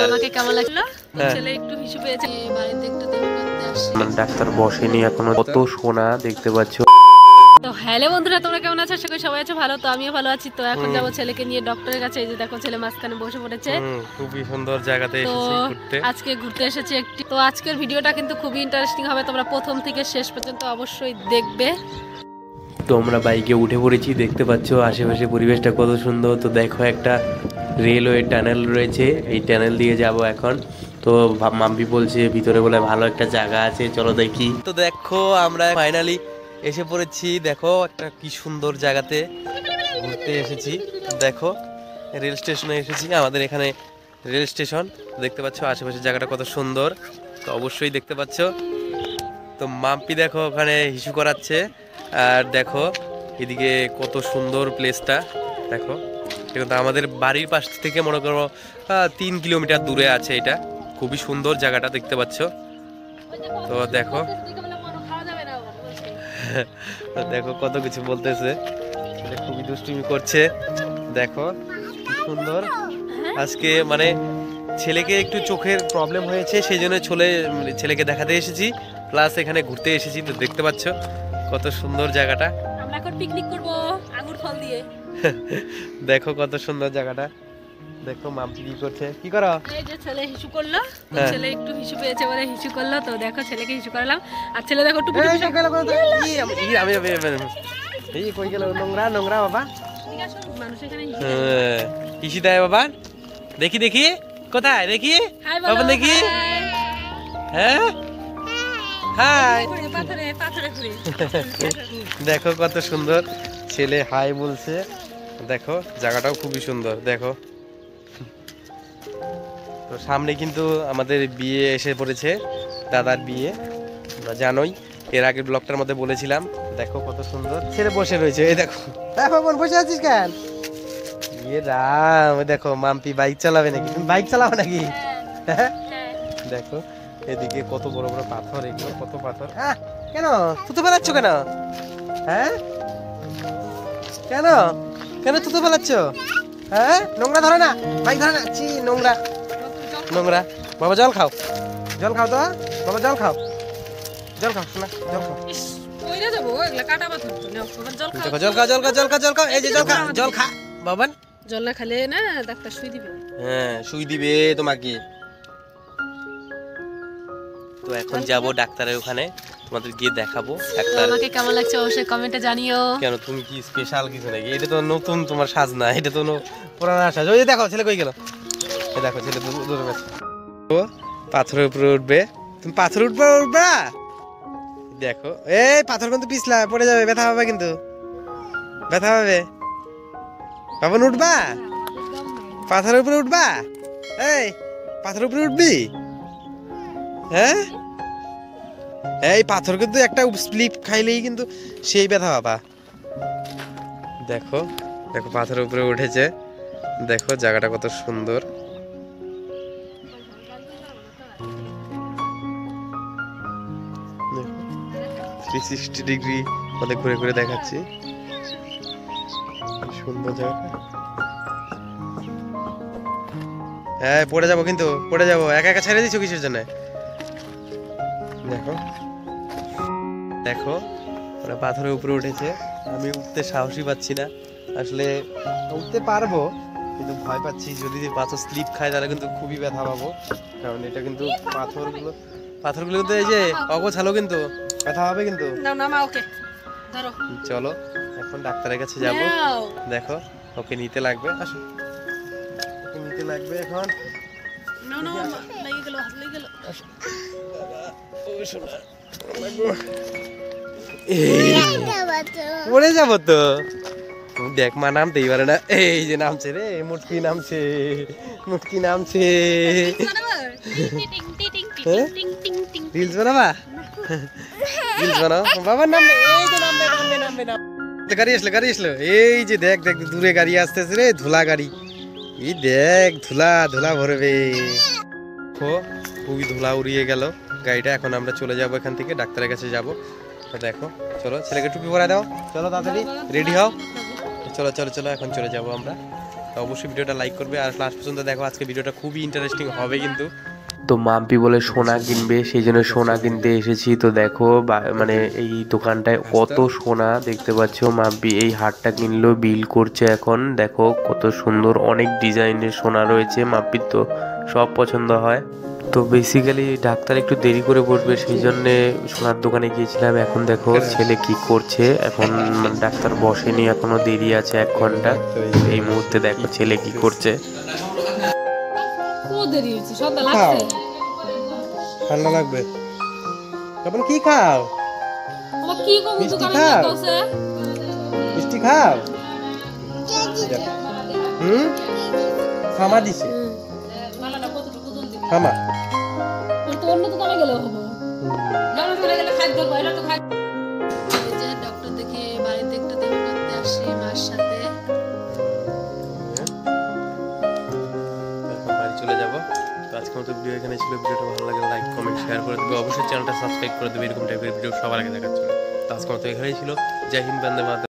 আমাকে কেমন লাগলো? ছেলে একটু হিসু পেয়েছে, বাড়িতে একটু দেখা করতে আসছে। ডাক্তার বসেনি এখনো, কত সোনা দেখতে পাচ্ছ। তো হ্যালো বন্ধুরা, তোমরা কেমন আছো? আশা করি সবাই আছো ভালো। তো আমিও ভালো আছি। তো এখন যাবো ছেলেকে নিয়ে ডক্টরের কাছে। এই যে দেখো ছেলে মাঝখানে বসে পড়েছে। খুবই সুন্দর জায়গাতে এসেছি ঘুরতে। আজকে ঘুরতে এসেছি একটি। তো আজকের ভিডিওটা কিন্তু খুবই ইন্টারেস্টিং হবে, তোমরা প্রথম থেকে শেষ পর্যন্ত অবশ্যই দেখবে। তো আমরা বাইকে উঠে পড়েছি, দেখতে পাচ্ছ আশেপাশে পরিবেশটা কত সুন্দর। তো দেখো একটা রেলওয়ে টানেল রয়েছে, এই টানেল দিয়ে যাব এখন। তো মাম্পি বলছে ভিতরে বলে ভালো একটা জায়গা আছে, চলো দেখি। তো দেখো আমরা ফাইনালি এসে পড়েছি। দেখো একটা কি সুন্দর জায়গাতে ঘুরতে এসেছি। দেখো রেল স্টেশনে এসেছি, আমাদের এখানে রেল স্টেশন। দেখতে পাচ্ছ আশেপাশে জায়গাটা কত সুন্দর, তো অবশ্যই দেখতে পাচ্ছ। তো মাম্পি দেখো ওখানে হিসু করাচ্ছে, আর দেখো এদিকে কত সুন্দর প্লেসটা। দেখো কিন্তু আমাদের বাড়ির পাশ থেকে মনে করো 3 কিলোমিটার দূরে আছে এটা। খুবই সুন্দর জায়গাটা দেখতে পাচ্ছ। তো দেখো দেখো কত কিছু বলতেছে, খুবই দুষ্টুমি করছে। দেখো কি সুন্দর। আজকে মানে ছেলেকে একটু চোখের প্রবলেম হয়েছে, সেই জন্য ছেলেকে দেখাতে এসেছি, প্লাস এখানে ঘুরতে এসেছি। তো দেখতে পাচ্ছ কত সুন্দর জায়গাটা। আমরা এখন পিকনিক করব আঙ্গুর ফল দিয়ে। দেখো কত সুন্দর জায়গাটা। দেখো মাম্পি কি করছে, কি করো? এই যে ছেলে হিসু করলো, ছেলে একটু হিসু পেয়েছে বলে হিসু করলো। তো দেখো ছেলেকে হিসু করালাম, আর ছেলে দেখো টুপি টুপি সব গেল। এই কই গেল? নোংরা নোংরা বাবা, মানুষ এখানে হিসি দেয় বাবা। দেখি দেখি কোথায় দেখি বাবা, দেখি। হ্যাঁ হাই, পাথরে পাথরে ঘুরে। দেখো কত সুন্দর ছেলে হাই বলছে। দেখো জায়গাটাও খুবই সুন্দর। দেখো তো সামনে কিন্তু আমাদের বিয়ে এসে পড়েছে, দাদার বিয়ে, তোমরা জানোই, এর আগের ব্লগটার মধ্যে বলেছিলাম। দেখো কত সুন্দর ছেলে বসে রয়েছে। এই দেখো বাবন বসে আছিস কেন? ইয়ে রাম, দেখো মাম্পি বাইক চালাবে নাকি? তুমি বাইক চালাবে নাকি? দেখো এদিকে কত বড় বড় পাথর, এগুলো কত পাথর। কেন থুতু ফেলাচ্ছ কেন? হ্যাঁ কেন কেন থুতু ফেলাচ্ছ? হ্যাঁ নোংরা ধরে না, বাইক ধরে না। চি নোংরা নোংরা। বাবা জল খাও, জল খাও তো বাবা, জল খাও, জল খাও শোনা, জল খাও। কইরা যাবো এগুলা কাটা পাথর তো নাও, জল খাও, জল খাও, জল খাও, জল খাও, জল খাও। এই যে জল খা, জল খা বাবান। জল না খেলে না ডাক্তার সুই দিবে। হ্যাঁ সুই দিবে তোমাকে। তো এখন যাব ডাক্তারের ওখানে, তোমাদের গিয়ে দেখাবো ডাক্তার। আমাকে কেমন লাগছে অবশ্যই কমেন্টে জানিও। কেন তুমি কি স্পেশাল কিছু নাকি? এটা তো নতুন তোমার সাজ না, এটা তো পুরানা সাজ। ওই যে দেখো ছেলে কই গেল, এই দেখো ছেলে দূরে গেছে। তো পাথরের উপরে উঠবে, তুমি পাথর উঠবে উঠবে। দেখো এই পাথর কিন্তু পিছলা পড়ে যাবে, ব্যথা হবে কিন্তু, ব্যথা হবে। বাবন উঠবা, পাথরের উপরে উঠবা। এই পাথরের উপরে উঠবি? হ্যাঁ এই পাথর কিন্তু একটা স্লিপ খাইলেই কিন্তু সেই ব্যথা বাবা। দেখো দেখো পাথরের উপরে উঠেছে, দেখো জায়গাটা কত সুন্দর। 360 ডিগ্রি মধ্যে ঘুরে ঘুরে দেখাচ্ছি, সুন্দর জায়গা। হ্যাঁ পড়ে যাবো কিন্তু, পড়ে যাবো। একা একা ছেড়ে দিচ্ছ কিসের জন্য? দেখো দেখো ওরা পাথরের উপরে উঠেছে, আমি উঠতে সাহসই পাচ্ছি না। আসলে উঠতে পারবো কিন্তু ভয় পাচ্ছি, যদি পাথর স্লিপ খায় তাহলে কিন্তু খুবই ব্যথা পাবো। কারণ এটা কিন্তু পাথরগুলো কিন্তু এই যে অগোছালো, কিন্তু ব্যথা হবে কিন্তু। চলো এখন ডাক্তারের কাছে যাব। দেখো ওকে নিতে লাগবে, আসো ওকে নিতে লাগবে এখন। পড়ে যাবো তো, দেখ মা নামতেই পারে না। এই যে নামছে রে, মুটকি নামছে, মুটকি নামছে। রিলস বানাবা, রিলস বানাও বাবার নাম। এই যে নামবে নামবে নামবে নামবে, গাড়ি আসলো গাড়ি আসলো। এই যে দেখ দেখ দূরে গাড়ি আসতেছে রে, ধুলা গাড়ি। এই দেখ ধুলা ধুলা ভরবে, খুবই ধুলা উড়িয়ে গেল গাড়িটা। এখন আমরা চলে যাব এখান থেকে, ডাক্তারের কাছে যাব। দেখো চলো ছেলেকে টুপি পরাই দাও, চলো তাড়াতাড়ি রেডি হও, চলো চলো চলো এখন চলে যাব আমরা। তো অবশ্যই ভিডিওটা লাইক করবে আর লাস্ট পর্যন্ত দেখো, আজকে ভিডিওটা খুবই ইন্টারেস্টিং হবে কিন্তু। তো মাম্পি বলে সোনা কিনবে, সেই জন্য সোনা কিনতে এসেছি। তো দেখো মানে এই দোকানটায় কত সোনা দেখতে পাচ্ছ। মাম্পি এই হারটা কিনলো, বিল করছে এখন। দেখো কত সুন্দর, অনেক ডিজাইনের সোনা রয়েছে, মাম্পির তো সব পছন্দ হয়। তো বেসিক্যালি ডাক্তার একটু দেরি করে বসবে, সেই জন্যে সোনার দোকানে গিয়েছিলাম। এখন দেখো ছেলে কি করছে, এখন ডাক্তার বসেনি, এখনো দেরি আছে 1 ঘন্টা। এই মুহূর্তে দেখো ছেলে কি করছে। দেরি হয়েছে, সন্ধ্যা লাগছে, ঠান্ডা লাগবে। তখন কি খাও? আমার কি কম মিষ্টি দোকানে খাও? যাচ্ছে, মিষ্টি খাও? খামা দিছে, মালাটা কতটুকু দুন দিবি, খামা। তোর তো অন্য দোকানে গেলে হবে, জানো চলে গেলে খাদ্য কইলা তো খাদ্য। এই যে ডক্টর দেখে বাড়িতে একটু দেখা করতে আসি মার সাথে, এখন বাড়ি চলে যাব। তো আজকের মতো ভিডিও এখানে ছিল। ভিডিওটা ভালো লাগলে লাইক কমেন্ট শেয়ার করে দেবে, অবশ্যই চ্যানেলটা সাবস্ক্রাইব করে দেবে এরকম টাইপের ভিডিও সবার আগে দেখার জন্য। তো আজকের মতো এখানেই ছিল। জয় হিন্দ, বন্দে মাতরম।